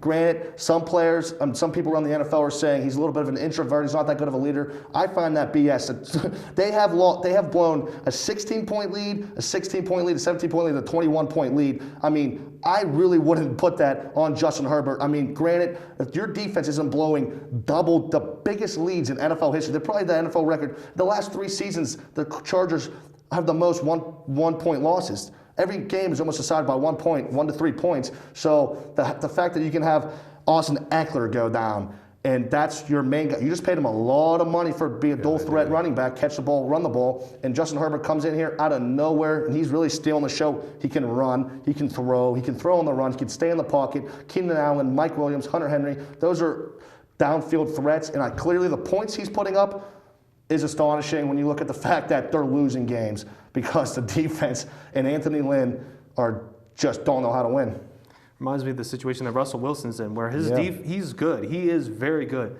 [SPEAKER 3] granted, some players, some people around the NFL are saying he's a little bit of an introvert. He's not that good of a leader. I find that BS. They have blown a 16-point lead, a 16-point lead, a 17-point lead, a 21-point lead. I mean, I really wouldn't put that on Justin Herbert. I mean, granted, if your defense isn't blowing double the biggest leads in NFL history, they're probably the NFL record. The last 3 seasons, the Chargers have the most one-point losses. Every game is almost decided by 1 point, 1 to 3 points. So the fact that you can have Austin Eckler go down, and that's your main guy. You just paid him a lot of money for being a dual-threat running back, catch the ball, run the ball, and Justin Herbert comes in here out of nowhere, and he's really stealing the show. He can run, he can throw on the run, he can stay in the pocket. Keenan Allen, Mike Williams, Hunter Henry, those are downfield threats, and clearly the points he's putting up is astonishing when you look at the fact that they're losing games because the defense and Anthony Lynn just don't know how to win.
[SPEAKER 1] Reminds me of the situation that Russell Wilson's in, where he's good. He is very good.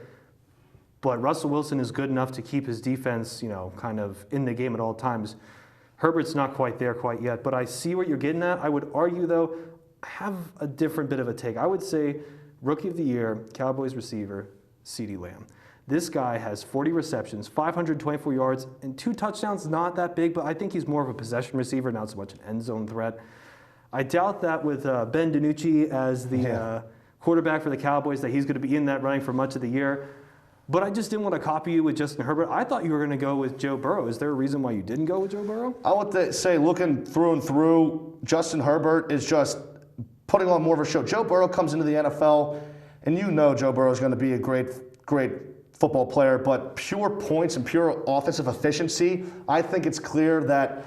[SPEAKER 1] But Russell Wilson is good enough to keep his defense, kind of in the game at all times. Herbert's not quite there quite yet, but I see what you're getting at. I would argue, though, I have a different bit of a take. I would say Rookie of the Year, Cowboys receiver, CeeDee Lamb. This guy has 40 receptions, 524 yards, and 2 touchdowns. Not that big, but I think he's more of a possession receiver, not so much an end zone threat. I doubt that with Ben DiNucci as the quarterback for the Cowboys, that he's going to be in that running for much of the year. But I just didn't want to copy you with Justin Herbert. I thought you were going to go with Joe Burrow. Is there a reason why you didn't go with Joe Burrow?
[SPEAKER 3] I would say, looking through and through, Justin Herbert is just putting on more of a show. Joe Burrow comes into the NFL, and Joe Burrow is going to be a great football player, but pure points and pure offensive efficiency, I think it's clear that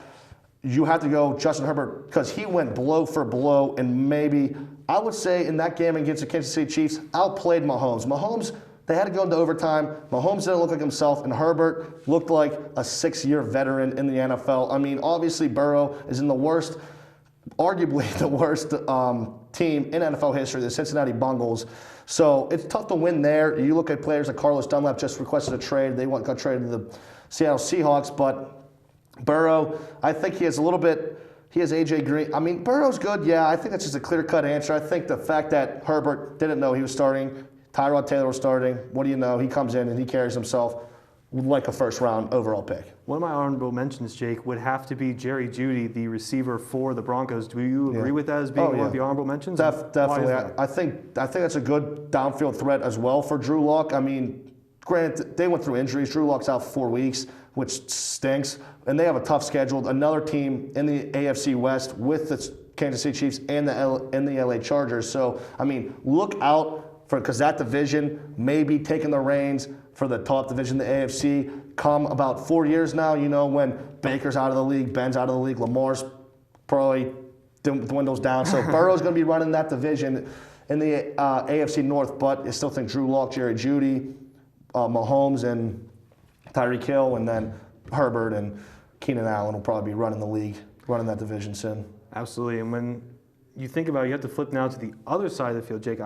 [SPEAKER 3] you have to go Justin Herbert because he went blow for blow, and maybe, I would say in that game against the Kansas City Chiefs, outplayed Mahomes. Mahomes, they had to go into overtime. Mahomes didn't look like himself, and Herbert looked like a 6-year veteran in the NFL. I mean, obviously Burrow is in arguably the worst team in NFL history, the Cincinnati Bengals. So it's tough to win there. You look at players like Carlos Dunlap just requested a trade. They got traded to the Seattle Seahawks. But Burrow, I think he has A.J. Green. I mean, Burrow's good, yeah. I think that's just a clear-cut answer. I think the fact that Herbert didn't know he was starting, Tyrod Taylor was starting, what do you know? He comes in and he carries himself like a first-round overall pick.
[SPEAKER 1] One of my honorable mentions, Jake, would have to be Jerry Jeudy, the receiver for the Broncos. Do you agree with that as being one of the honorable mentions?
[SPEAKER 3] Definitely. I think that's a good downfield threat as well for Drew Lock. I mean, granted, they went through injuries. Drew Lock's out for 4 weeks, which stinks. And they have a tough schedule. Another team in the AFC West with the Kansas City Chiefs and the LA Chargers. So, I mean, look out because that division may be taking the reins for the top division, the AFC, come about 4 years now, when Baker's out of the league, Ben's out of the league, Lamar's probably dwindles down. So Burrow's going to be running that division in the AFC North, but I still think Drew Lock, Jerry Jeudy, Mahomes, and Tyreek Hill, and then Herbert and Keenan Allen will probably be running the league, running that division soon.
[SPEAKER 1] Absolutely. And when you think about it, you have to flip now to the other side of the field, Jake.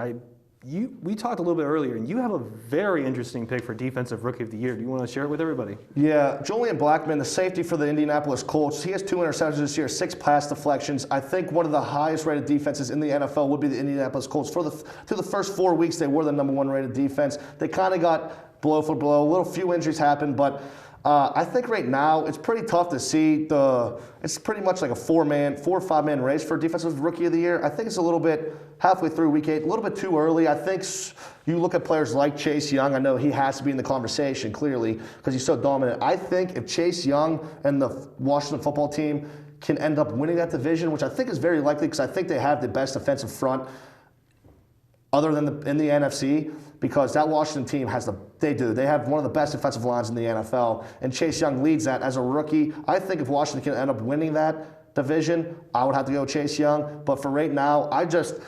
[SPEAKER 1] we talked a little bit earlier, and you have a very interesting pick for Defensive Rookie of the Year. Do you want to share it with everybody?
[SPEAKER 3] Yeah, Julian Blackmon, the safety for the Indianapolis Colts. He has 2 interceptions this year, 6 pass deflections. I think one of the highest rated defenses in the NFL would be the Indianapolis Colts. Through the first 4 weeks, they were the #1 rated defense. They kind of got blow for blow. A little few injuries happened, but I think right now it's pretty tough to see it's pretty much like a 4 or 5 man race for Defensive Rookie of the Year. I think it's a little bit halfway through week 8, a little bit too early. I think you look at players like Chase Young. I know he has to be in the conversation clearly because he's so dominant. I think if Chase Young and the Washington football team can end up winning that division, which I think is very likely because I think they have the best defensive front other than in the NFC, because that Washington team they have one of the best defensive lines in the NFL, and Chase Young leads that as a rookie. I think if Washington can end up winning that division, I would have to go Chase Young. But for right now, I just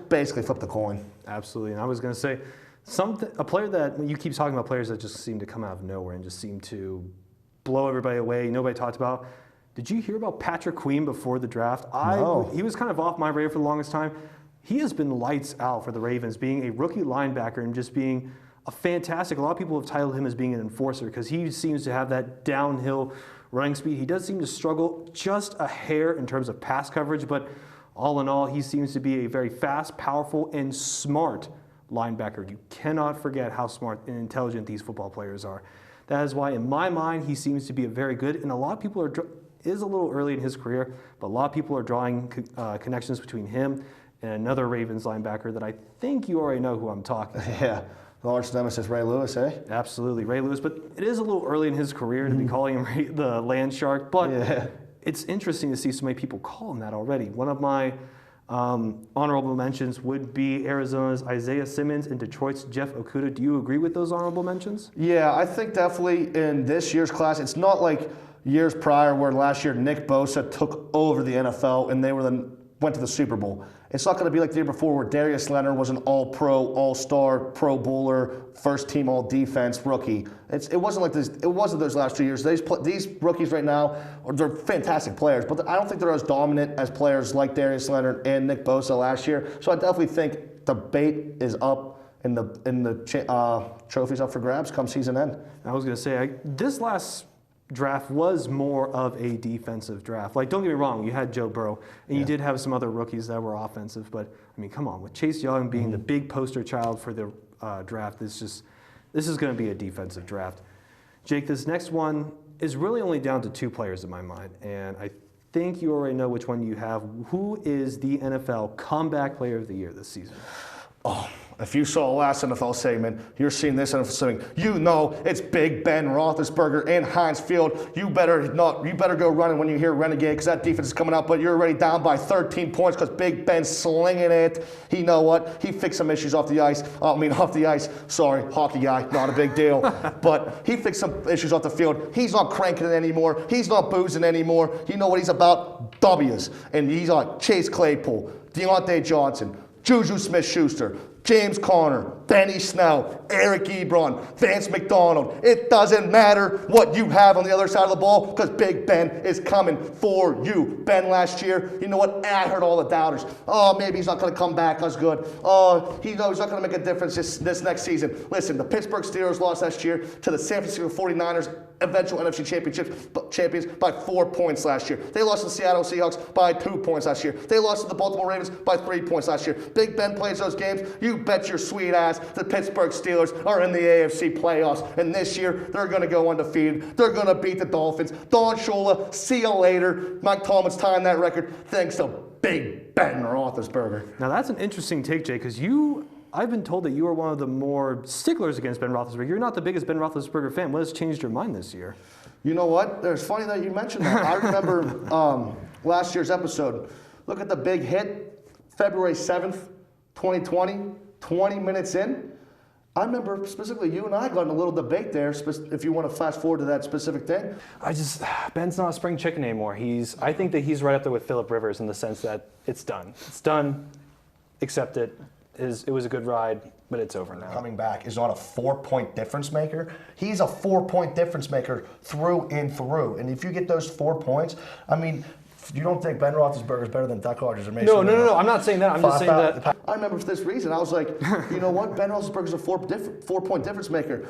[SPEAKER 3] basically flip the coin.
[SPEAKER 1] Absolutely, and I was going to say a player that when you keep talking about players that just seem to come out of nowhere and just seem to blow everybody away. Nobody talked about. Did you hear about Patrick Queen before the draft?
[SPEAKER 3] No.
[SPEAKER 1] He was kind of off my radar for the longest time. He has been lights out for the Ravens, being a rookie linebacker and just being a fantastic. A lot of people have titled him as being an enforcer because he seems to have that downhill running speed. He does seem to struggle just a hair in terms of pass coverage, but all in all, he seems to be a very fast, powerful, and smart linebacker. You cannot forget how smart and intelligent these football players are. That is why, in my mind, he seems to be a very good, and a lot of people is a little early in his career, but a lot of people are drawing connections between him and another Ravens linebacker that I think you already know who I'm talking about.
[SPEAKER 3] Yeah, the arch nemesis Ray Lewis, eh?
[SPEAKER 1] Absolutely, Ray Lewis. But it is a little early in his career to be calling him the land shark. But it's interesting to see so many people call him that already. One of my honorable mentions would be Arizona's Isaiah Simmons and Detroit's Jeff Okudah. Do you agree with those honorable mentions?
[SPEAKER 3] Yeah, I think definitely in this year's class, it's not like years prior where last year Nick Bosa took over the NFL and they went to the Super Bowl. It's not going to be like the year before where Darius Leonard was an all-pro, all-star, pro bowler, first-team all-defense rookie. It wasn't like this. It wasn't those last 2 years. These rookies right now, they're fantastic players, but I don't think they're as dominant as players like Darius Leonard and Nick Bosa last year. So I definitely think the bait is up and the trophy's up for grabs come season end.
[SPEAKER 1] I was going to say, this last draft was more of a defensive draft. Like, don't get me wrong, you had Joe Burrow, and you did have some other rookies that were offensive, but, I mean, come on, with Chase Young being the big poster child for the draft, this is going to be a defensive draft. Jake, this next one is really only down to 2 players in my mind, and I think you already know which one you have. Who is the NFL Comeback Player of the Year this season?
[SPEAKER 3] Oh, if you saw last NFL segment, you're seeing this NFL segment. You know it's Big Ben Roethlisberger in Heinz Field. You better go running when you hear Renegade because that defense is coming out. But you're already down by 13 points because Big Ben's slinging it. You know what? He fixed some issues off the ice. Sorry, hockey guy, not a big deal. But he fixed some issues off the field. He's not cranking it anymore. He's not boozing anymore. You know what he's about? W's. And he's on Chase Claypool, Deontay Johnson, Juju Smith-Schuster, James Conner, Benny Snell, Eric Ebron, Vance McDonald. It doesn't matter what you have on the other side of the ball because Big Ben is coming for you. Ben last year, you know what? I heard all the doubters. Oh, maybe he's not going to come back as good. Oh, he's not going to make a difference this next season. Listen, the Pittsburgh Steelers lost last year to the San Francisco 49ers, eventual NFC champions by 4 points last year. They lost to the Seattle Seahawks by 2 points last year. They lost to the Baltimore Ravens by 3 points last year. Big Ben plays those games. You bet your sweet ass the Pittsburgh Steelers are in the AFC playoffs. And this year, they're going to go undefeated. They're going to beat the Dolphins. Don Shula, see you later. Mike Tomlin's tying that record thanks to Big Ben Roethlisberger.
[SPEAKER 1] Now, that's an interesting take, Jay, because I've been told that you are one of the more sticklers against Ben Roethlisberger. You're not the biggest Ben Roethlisberger fan. What has changed your mind this year?
[SPEAKER 3] You know what? It's funny that you mentioned that. I remember last year's episode. Look at the big hit, February 7th, 2020, 20 minutes in. I remember specifically you and I got in a little debate there, if you want to fast forward to that specific thing.
[SPEAKER 4] Ben's not a spring chicken anymore. I think that he's right up there with Phillip Rivers in the sense that it's done. It's done. Accept it. It was a good ride, but it's over now.
[SPEAKER 3] Coming back is not a 4-point difference maker. He's a 4-point difference maker through and through. And if you get those 4 points, I mean, You don't think Ben Roethlisberger is better than Duck Rodgers or Mason?
[SPEAKER 4] No. I'm not saying that. I'm just saying that.
[SPEAKER 3] I remember for this reason, I was like, you know what? Ben Roethlisberger's a 4-point difference maker.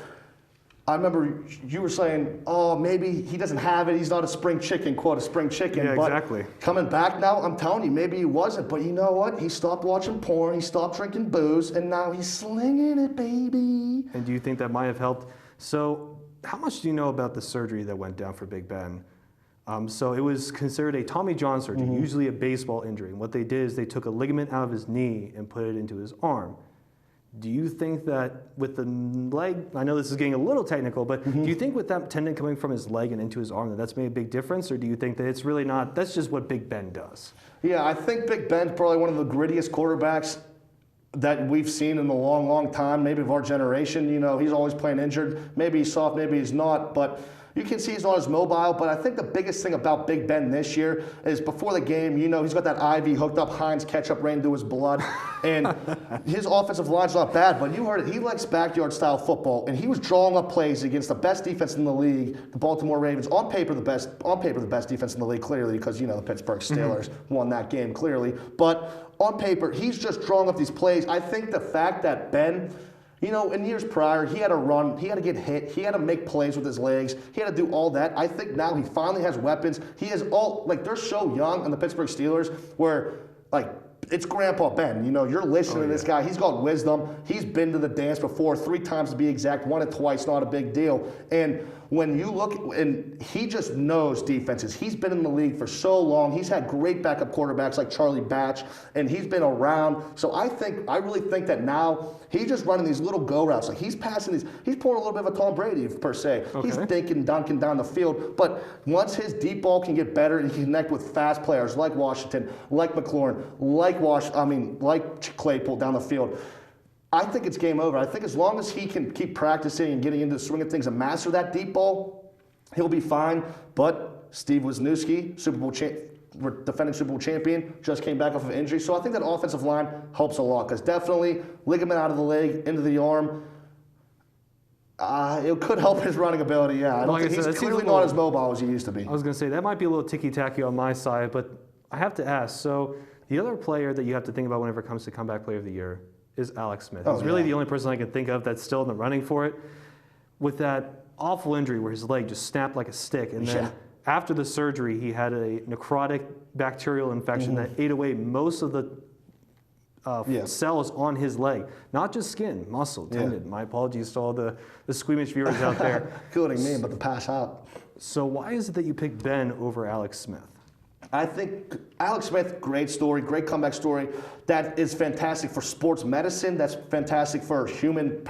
[SPEAKER 3] I remember you were saying, oh, maybe he doesn't have it. He's not a spring chicken, quote, a spring chicken.
[SPEAKER 1] Yeah,
[SPEAKER 3] but
[SPEAKER 1] exactly.
[SPEAKER 3] Coming back now, I'm telling you, maybe he wasn't. But you know what? He stopped watching porn. He stopped drinking booze. And now he's slinging it, baby.
[SPEAKER 1] And do you think that might have helped? So how much do you know about the surgery that went down for Big Ben? So it was considered a Tommy John surgery, usually a baseball injury. And what they did is they took a ligament out of his knee and put it into his arm. Do you think that with the leg, I know this is getting a little technical, but do you think with that tendon coming from his leg and into his arm that that's made a big difference? Or do you think that it's really not, that's just what Big Ben does?
[SPEAKER 3] Yeah, I think Big Ben's probably one of the grittiest quarterbacks that we've seen in a long, long time, maybe of our generation. You know, he's always playing injured. Maybe he's soft, maybe he's not, but you can see he's not as mobile. But I think the biggest thing about Big Ben this year is before the game, you know, he's got that IV hooked up, Heinz ketchup ran through his blood. And his offensive line's not bad, but you heard it. He likes backyard style football, and he was drawing up plays against the best defense in the league, the Baltimore Ravens. On paper, the best defense in the league, clearly, because, you know, the Pittsburgh Steelers won that game, clearly. But on paper, he's just drawing up these plays. I think the fact that Ben, you know, in years prior, he had to run, he had to get hit, he had to make plays with his legs, he had to do all that. I think now he finally has weapons. He has all, like, they're so young on the Pittsburgh Steelers where, like, it's Grandpa Ben. You know, you're listening to this guy. He's got wisdom. He's been to the dance before, 3 times to be exact, won it twice, not a big deal. And when you look, and he just knows defenses. He's been in the league for so long. He's had great backup quarterbacks like Charlie Batch, and he's been around. So I really think that now he's just running these little go routes. Like he's passing these, he's pulling a little bit of a Tom Brady per se. Okay. He's thinking, dunking down the field. But once his deep ball can get better and he can connect with fast players like Washington, like McLaurin, like Claypool down the field, I think it's game over. I think as long as he can keep practicing and getting into the swing of things and master that deep ball, he'll be fine. But Steve Wisniewski, defending Super Bowl champion, just came back off of injury. So I think that offensive line helps a lot because definitely ligament out of the leg, into the arm, it could help his running ability, yeah. He's clearly not as mobile as he used to be.
[SPEAKER 1] I was going to say, that might be a little ticky-tacky on my side, but I have to ask. So the other player that you have to think about whenever it comes to comeback player of the year is Alex Smith. He's really the only person I can think of that's still in the running for it. With that awful injury where his leg just snapped like a stick, and then after the surgery, he had a necrotic bacterial infection that ate away most of the cells on his leg. Not just skin, muscle, tendon. My apologies to all the squeamish viewers out there.
[SPEAKER 3] Including me, but to pass out.
[SPEAKER 1] So why is it that you picked Ben over Alex Smith?
[SPEAKER 3] I think Alex Smith, great story, great comeback story. That is fantastic for sports medicine. That's fantastic for human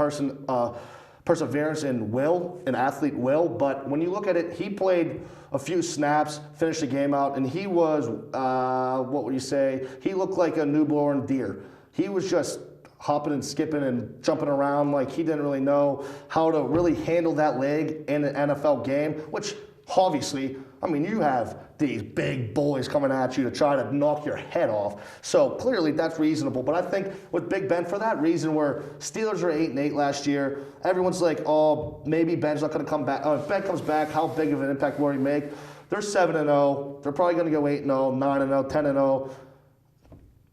[SPEAKER 3] perseverance and will, an athlete will. But when you look at it, he played a few snaps, finished the game out, and he was, what would you say? He looked like a newborn deer. He was just hopping and skipping and jumping around like he didn't really know how to really handle that leg in an NFL game, which obviously, I mean, you have these big boys coming at you to try to knock your head off. So clearly that's reasonable. But I think with Big Ben, for that reason, where Steelers are 8-8 last year, everyone's like, oh, maybe Ben's not going to come back. Oh, if Ben comes back, how big of an impact will he make? They're 7-0. They're probably going to go 8-0, 9-0, 10-0.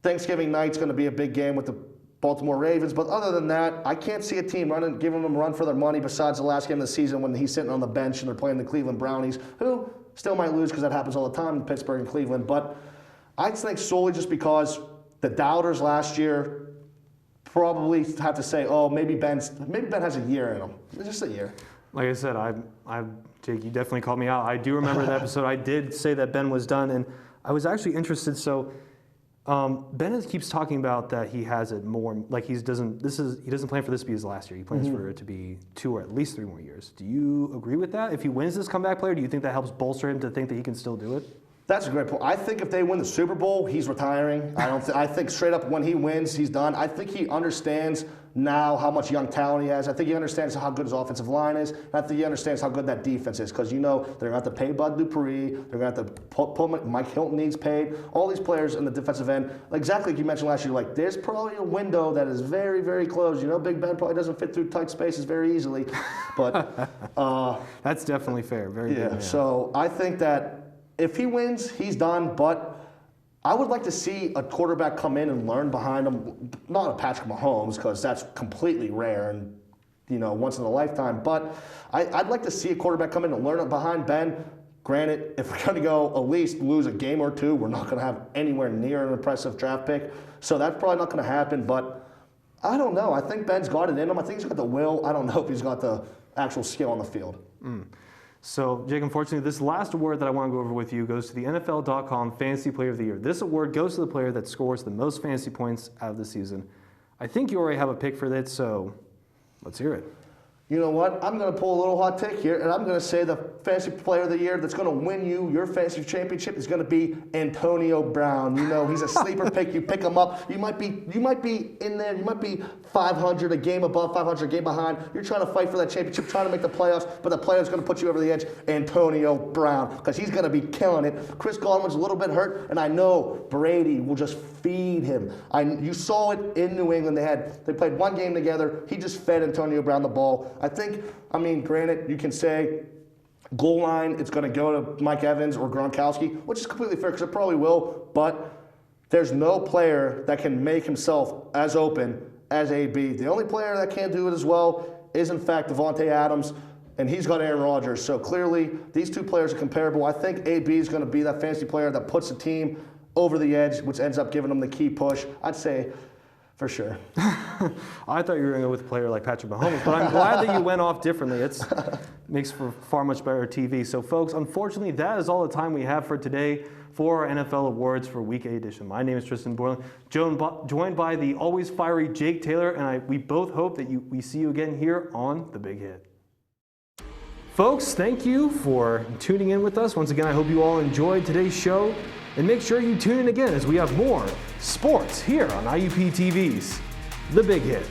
[SPEAKER 3] Thanksgiving night's going to be a big game with the Baltimore Ravens. But other than that, I can't see a team giving them a run for their money besides the last game of the season when he's sitting on the bench and they're playing the Cleveland Brownies, who still might lose because that happens all the time in Pittsburgh and Cleveland. But I think solely just because the doubters last year probably have to say, oh, maybe Ben has a year in him. Just a year.
[SPEAKER 1] Like I said, Jake, you definitely called me out. I do remember the episode. I did say that Ben was done, and I was actually interested. So Ben keeps talking about that he has it more, like he doesn't plan for this to be his last year. He plans for it to be 2 or at least 3 more years. Do you agree with that? If he wins this comeback player, do you think that helps bolster him to think that he can still do it?
[SPEAKER 3] That's a great point. I think if they win the Super Bowl, he's retiring. I think straight up when he wins, he's done. I think he understands now how much young talent he has. I think he understands how good his offensive line is. And I think he understands how good that defense is. Because, you know, they're going to have to pay Bud Dupree. They're going to have to put Mike Hilton needs paid. All these players in the defensive end, exactly like you mentioned last year, like there's probably a window that is very, very close. You know, Big Ben probably doesn't fit through tight spaces very easily. But
[SPEAKER 1] that's definitely fair. Very good.
[SPEAKER 3] So I think that if he wins, he's done, but I would like to see a quarterback come in and learn behind him, not a Patrick Mahomes, because that's completely rare and once in a lifetime, but I'd like to see a quarterback come in and learn it behind Ben. Granted, if we're going to go at least lose a game or two, we're not going to have anywhere near an impressive draft pick, so that's probably not going to happen, but I don't know. I think Ben's got it in him. I think he's got the will. I don't know if he's got the actual skill on the field.
[SPEAKER 1] So, Jake, unfortunately, this last award that I want to go over with you goes to the NFL.com Fantasy Player of the Year. This award goes to the player that scores the most fantasy points out of the season. I think you already have a pick for that, so let's hear it.
[SPEAKER 3] You know what? I'm going to pull a little hot take here, and I'm going to say the Fantasy Player of the Year that's going to win you your fantasy championship is going to be Antonio Brown. He's a sleeper pick. You pick him up. You might be in there. You might be 500, a game above 500, a game behind. You're trying to fight for that championship, trying to make the playoffs, but the player's going to put you over the edge. Antonio Brown, because he's going to be killing it. Chris Godwin's a little bit hurt, and I know Brady will just feed him. You saw it in New England. They played one game together. He just fed Antonio Brown the ball. Granted, you can say goal line, it's going to go to Mike Evans or Gronkowski, which is completely fair because it probably will, but there's no player that can make himself as open as AB. The only player that can do it as well is, in fact, Devontae Adams, and he's got Aaron Rodgers. So clearly, these two players are comparable. I think AB is going to be that fantasy player that puts the team over the edge, which ends up giving them the key push. I'd say for sure.
[SPEAKER 1] I thought you were going to go with a player like Patrick Mahomes, but I'm glad that you went off differently. It makes for far much better TV. So, folks, unfortunately, that is all the time we have for today for our NFL Awards for Week 8 edition. My name is Tristen Borland, joined by the always fiery Jake Taylor, and we both hope that we see you again here on The Big Hit. Folks, thank you for tuning in with us. Once again, I hope you all enjoyed today's show. And make sure you tune in again as we have more sports here on IUP-TV's The Big Hit.